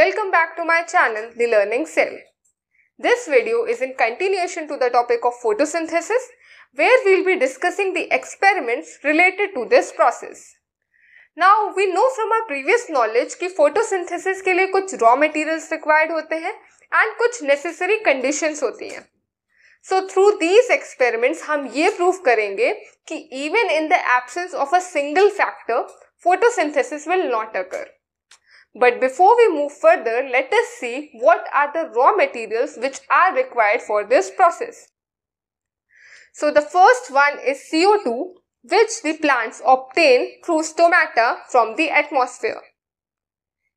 Welcome back to my channel, The Learning Cell. This video is in continuation to the topic of photosynthesis, where we'll be discussing the experiments related to this process. Now, we know from our previous knowledge कि photosynthesis के लिए कुछ raw materials required होते हैं and कुछ necessary conditions होती हैं. So, through these experiments, हम ये prove करेंगे कि even in the absence of a single factor, photosynthesis will not occur. But before we move further, let us see what are the raw materials which are required for this process. So the first one is CO2, which the plants obtain through stomata from the atmosphere.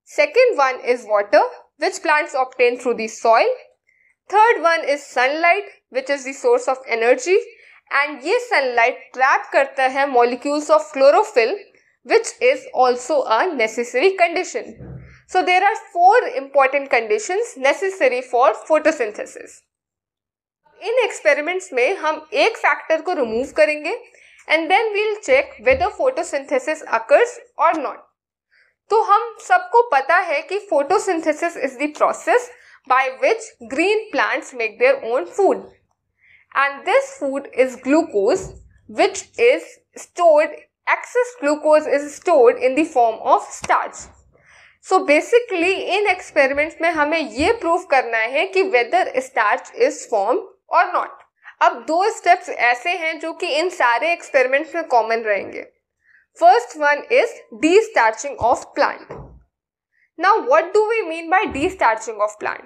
Second one is water, which plants obtain through the soil. Third one is sunlight, which is the source of energy. And ये sunlight trap करता है molecules of chlorophyll, which is also a necessary condition. So there are four important conditions necessary for photosynthesis. In experiments में हम एक factor को remove करेंगे and then we'll check whether photosynthesis occurs or not. तो हम सबको पता है कि photosynthesis is the process by which green plants make their own food. And this food is glucose, which is stored. Excess glucose is stored in the form of starch. So basically in experiments में हमें ये prove करना है कि whether starch is formed or not. अब दो steps ऐसे हैं जो कि इन सारे experiments में common रहेंगे. First one is destarching of plant. Now what do we mean by destarching of plant?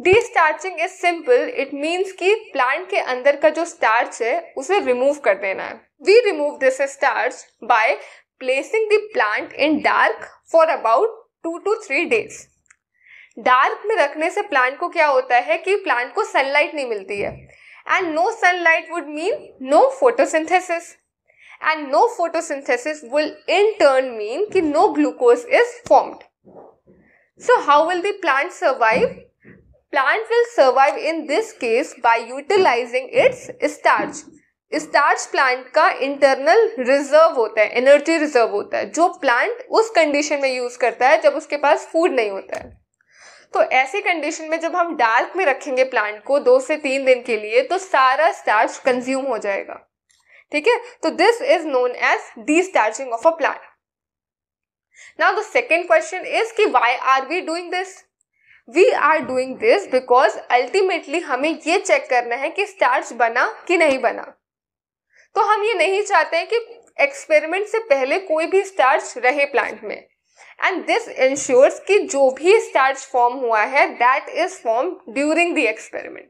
Destarching is simple. It means कि plant के अंदर का जो starch है उसे remove कर देना है. We remove this starch by placing the plant in dark for about 2 to 3 days. Dark में रखने से plant को क्या होता है कि plant को sunlight नहीं मिलती है. And no sunlight would mean no photosynthesis. And no photosynthesis will in turn mean कि no glucose is formed. So how will the plant survive? Plant will survive in this case by utilizing its starch. Starch plant का internal reserve होता है, energy reserve होता है, जो plant उस condition में use करता है जब उसके पास फूड नहीं होता है. तो ऐसी कंडीशन में जब हम डार्क में रखेंगे प्लांट को 2 से 3 दिन के लिए तो सारा स्टार्च कंज्यूम हो जाएगा. ठीक है, तो this is known as destarching of a plant. Now the second question is कि why are we doing this? We are doing this because ultimately हमें ये चेक करना है कि स्टार्च बना कि नहीं बना. तो हम ये नहीं चाहते हैं कि एक्सपेरिमेंट से पहले कोई भी स्टार्च रहे प्लांट में. एंड दिस इंश्योर्स कि जो भी स्टार्च फॉर्म हुआ है that is form during the experiment.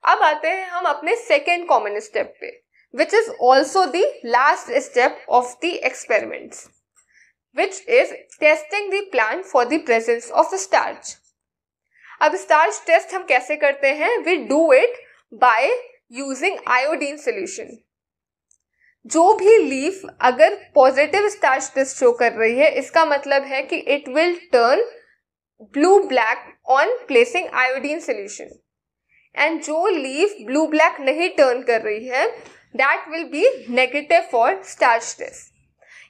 अब आते हैं हम अपने सेकेंड कॉमन स्टेप पे, which is also the last step of the experiments, which is testing the plant for the presence of starch. अब स्टार्च टेस्ट हम कैसे करते हैं? We do it by using iodine solution. जो भी leaf अगर positive starch test show कर रही है इसका मतलब है कि it will turn blue black on placing iodine solution. And जो लीफ ब्लू ब्लैक नहीं टर्न कर रही है that will be negative for starch test.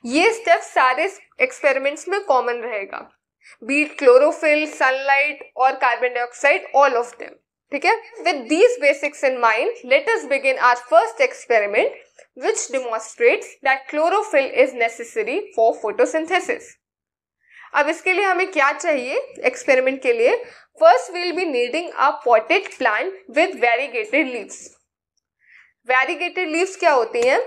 ये स्टेप सारे एक्सपेरिमेंट्स में कॉमन रहेगा, बीट क्लोरोफिल, सनलाइट और carbon dioxide, all of them. ठीक है, with these basics in mind let us begin our first experiment which demonstrates that chlorophyll is necessary for photosynthesis. अब इसके लिए हमें क्या चाहिए एक्सपेरिमेंट के लिए? First we will be needing a potted plant with variegated leaves. Variegated leaves क्या होती हैं?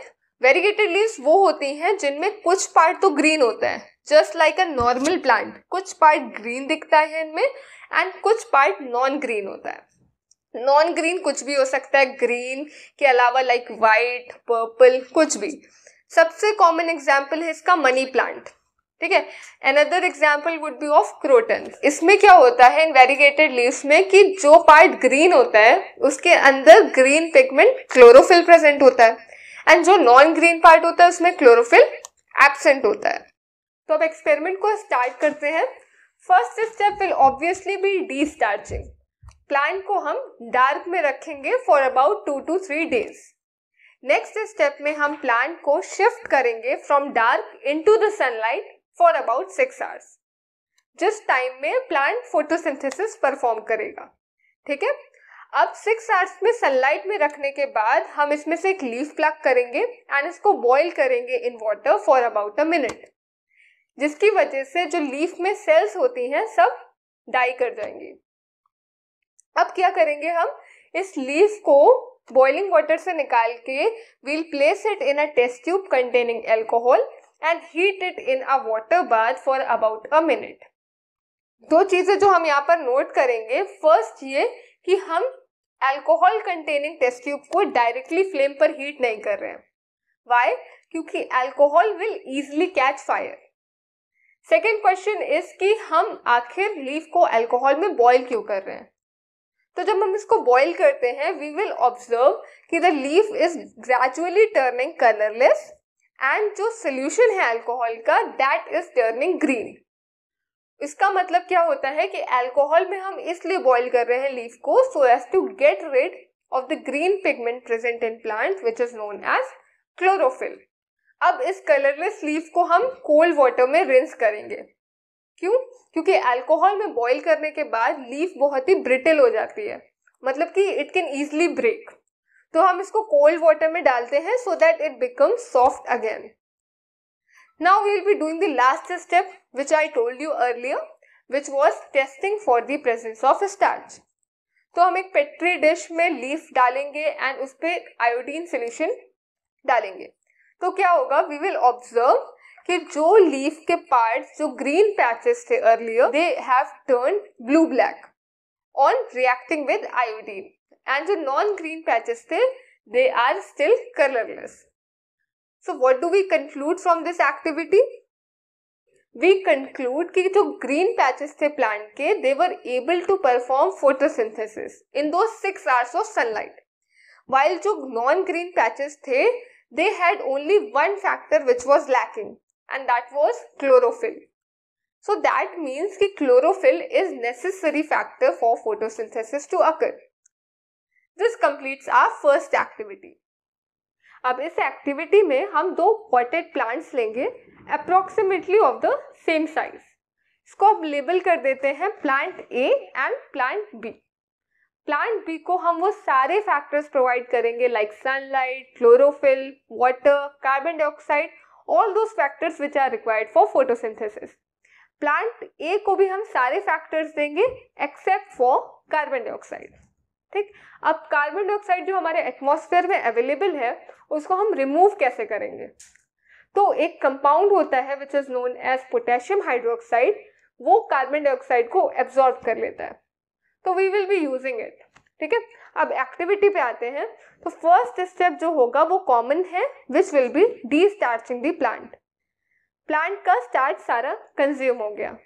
Variegated leaves वो होती हैं जिनमें कुछ पार्ट तो ग्रीन होता है, just like a normal plant. कुछ पार्ट ग्रीन दिखता है इनमें and कुछ पार्ट नॉन ग्रीन होता है. नॉन ग्रीन कुछ भी हो सकता है, ग्रीन के अलावा लाइक वाइट, पर्पल, कुछ भी. सबसे कॉमन एग्जाम्पल है इसका मनी प्लांट. ठीक है, another example would be of croton. इसमें क्या होता है इन वेरीगेटेड लीव्स में कि जो पार्ट ग्रीन होता है उसके अंदर ग्रीन पिगमेंट क्लोरोफिल प्रेजेंट होता है एंड जो नॉन ग्रीन पार्ट होता है उसमें क्लोरोफिल एब्सेंट होता है. तो अब एक्सपेरिमेंट को स्टार्ट करते हैं. First step will obviously be destarching. Plant को हम डार्क में रखेंगे for about 2 to 3 days. Next step में हम प्लांट को शिफ्ट करेंगे from dark into the sunlight for about 6 hours. जिस टाइम में प्लांट फोटोसिंथेसिस परफॉर्म करेगा। ठीक है, अब 6 आवर्स में सनलाइट में रखने के बाद हम इसमें से एक लीफ प्लग करेंगे एंड इसको बॉईल करेंगे in water for about a minute, जिसकी वजह से जो लीफ में सेल्स होती हैं सब डाई कर जाएंगी। अब क्या करेंगे, हम इस लीफ को बॉइलिंग वाटर से निकाल के we'll place it in a test tube containing alcohol and heat it in a water bath for about a minute। दो चीजें जो हम यहाँ पर नोट करेंगे, फर्स्ट ये कि हम अल्कोहल कंटेनिंग टेस्ट ट्यूब को डायरेक्टली फ्लेम पर हीट नहीं कर रहे हैं। वाई? क्योंकि alcohol will easily catch fire. Second question is कि हम आखिर लीफ को अल्कोहल में बॉईल क्यों कर रहे हैं। तो जब हम इसको बॉईल करते हैं वी विल ऑब्जर्व कि the leaf is gradually turning colourless and जो सोल्यूशन है अल्कोहल का दैट इज टर्निंग ग्रीन। इसका मतलब क्या होता है कि अल्कोहल में हम इसलिए बॉईल कर रहे हैं लीफ को so as to get rid off the green pigment present in plant which is known as chlorophyll. अब इस कलरलेस लीफ को हम कोल्ड वाटर में रिंस करेंगे। क्यों? क्योंकि अल्कोहल में बॉईल करने के बाद लीफ बहुत ही ब्रिटल हो जाती है, मतलब कि इट कैन इजीली ब्रेक। तो हम इसको कोल्ड वाटर में डालते हैं so that it becomes soft again. Now we will be doing the last step which I told you earlier, which was testing for the presence of starch। तो हम एक petri dish में leaf डालेंगे and उस पर iodine solution डालेंगे। तो क्या होगा, वी विल ऑब्जर्व कि जो लीफ के पार्ट्स जो ग्रीन पैचेस थे earlier they have turned blue black on reacting with iodine and जो नॉन ग्रीन पैचेस थे they are still colourless. So what do we conclude from this activity? We conclude कि जो green patches थे plant के they were able to perform photosynthesis in दो 6 hours of sunlight, while जो non green patches थे they had only one factor which was lacking and that was chlorophyll। So that means कि chlorophyll is necessary factor for photosynthesis to occur। This completes our first activity। अब इस activity में हम दो potted plants लेंगे approximately of the same size. इसको अब label कर देते हैं plant A and plant B. Plant B को हम वो सारे फैक्टर्स प्रोवाइड करेंगे like sunlight, chlorophyll, water, carbon dioxide, all those factors which are required for photosynthesis. Plant A को भी हम सारे फैक्टर्स देंगे एक्सेप्ट फॉर कार्बन डाइऑक्साइड। ठीक, अब कार्बन डाइऑक्साइड जो हमारे एटमॉस्फेयर में अवेलेबल है उसको हम रिमूव कैसे करेंगे? तो एक कंपाउंड होता है which is known as potassium hydroxide, वो कार्बन डाइऑक्साइड को एब्जॉर्ब कर लेता है, तो we will be using it. ठीक है, अब एक्टिविटी पे आते हैं। तो फर्स्ट स्टेप जो होगा वो कॉमन है which will be destarching the plant. Plant का स्टार्च सारा कंज्यूम हो गया।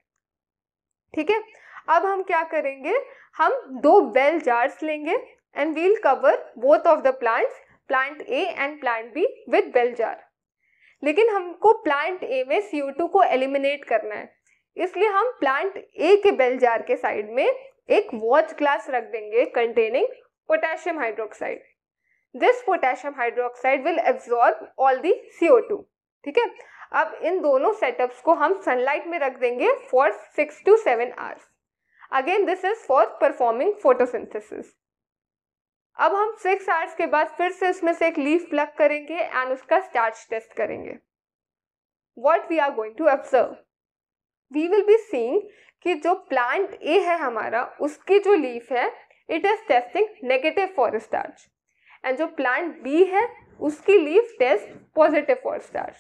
ठीक है, अब हम क्या करेंगे, हम 2 बेल जार्स लेंगे and we'll cover both of the plants, plant A and plant B with bell jar. लेकिन हमको प्लांट ए में CO2 को एलिमिनेट करना है, इसलिए हम प्लांट ए के बेल जार के साइड में एक वॉच ग्लास रख देंगे containing potassium hydroxide. This potassium hydroxide will absorb all the CO2। ठीक है, अब इन दोनों सेटअप्स को हम सनलाइट में रख देंगे for 6 to 7 hours. Again this is for performing photosynthesis. अब हम 6 आवर्स के बाद फिर से इसमें से एक लीफ प्लग करेंगे एंड उसका स्टार्च टेस्ट करेंगे। What we are going to observe, we will be seeing कि जो प्लांट ए है हमारा उसकी जो लीफ है it is testing negative for starch and जो प्लांट बी है उसकी leaf test positive for starch.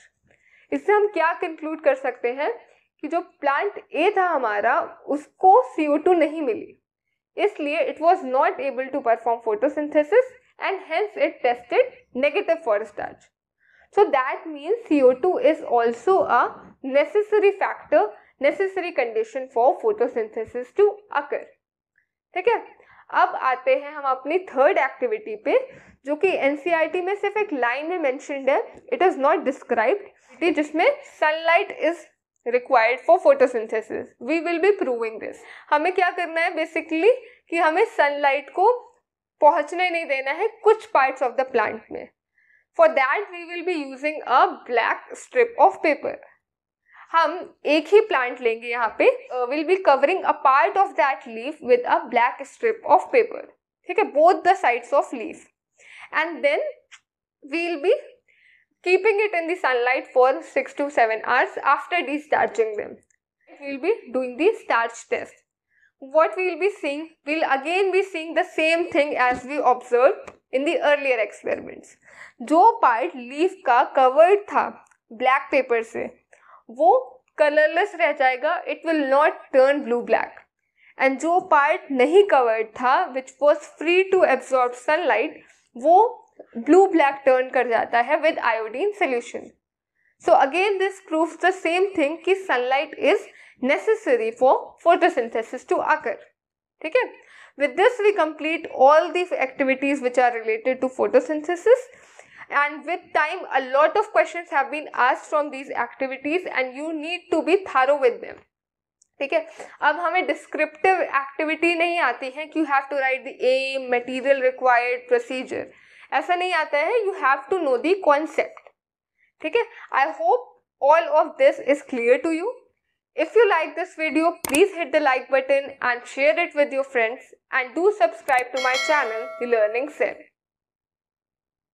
इससे हम क्या कंक्लूड कर सकते हैं कि जो प्लांट ए था हमारा उसको CO2 नहीं मिली, इसलिए it was not able to perform photosynthesis and hence it tested negative for starch. So that means CO2 is also a necessary factor, necessary condition for photosynthesis to occur। ठीक है, अब आते हैं हम अपनी थर्ड एक्टिविटी पे जो कि NCERT में सिर्फ एक लाइन में मेंशन्ड है, इट इज नॉट डिस्क्राइब्ड, जिसमें sunlight is required for photosynthesis. We will be proving this. हमें क्या करना है बेसिकली कि हमें सनलाइट को पहुंचने नहीं देना है कुछ पार्ट्स ऑफ द प्लांट में। For that we will be using a black strip of paper। हम एक ही प्लांट लेंगे यहाँ पे, will be covering a part of that leaf with a black strip of paper, ठीक है, both the sides of leaf, and then we'll be keeping it in the sunlight for 6 to 7 hours after de-starching them. We'll be doing the starch test. What we'll be seeing, we'll again be seeing the same thing as we observed in the earlier experiments. जो part leaf का covered था black paper से, वो colorless रह जाएगा, it will not turn blue-black. And जो part नहीं covered था, which was free to absorb sunlight, वो blue black turn कर जाता है with iodine solution. So again this proves the same thing कि sunlight is necessary for photosynthesis to occur. ठीक है? With this we complete all the activities which are related to photosynthesis, and with time a lot of questions have been asked from these activities and you need to be thorough with them. ठीक है, अब हमें descriptive activity नहीं आती है कि you have to write the aim, material required, procedure, ऐसा नहीं आता है. You have to know the concept. ठीक है, I hope all of this is clear to you. If you like this video, please hit the like button and share it with your friends, and do subscribe to my channel, The Learning Cell.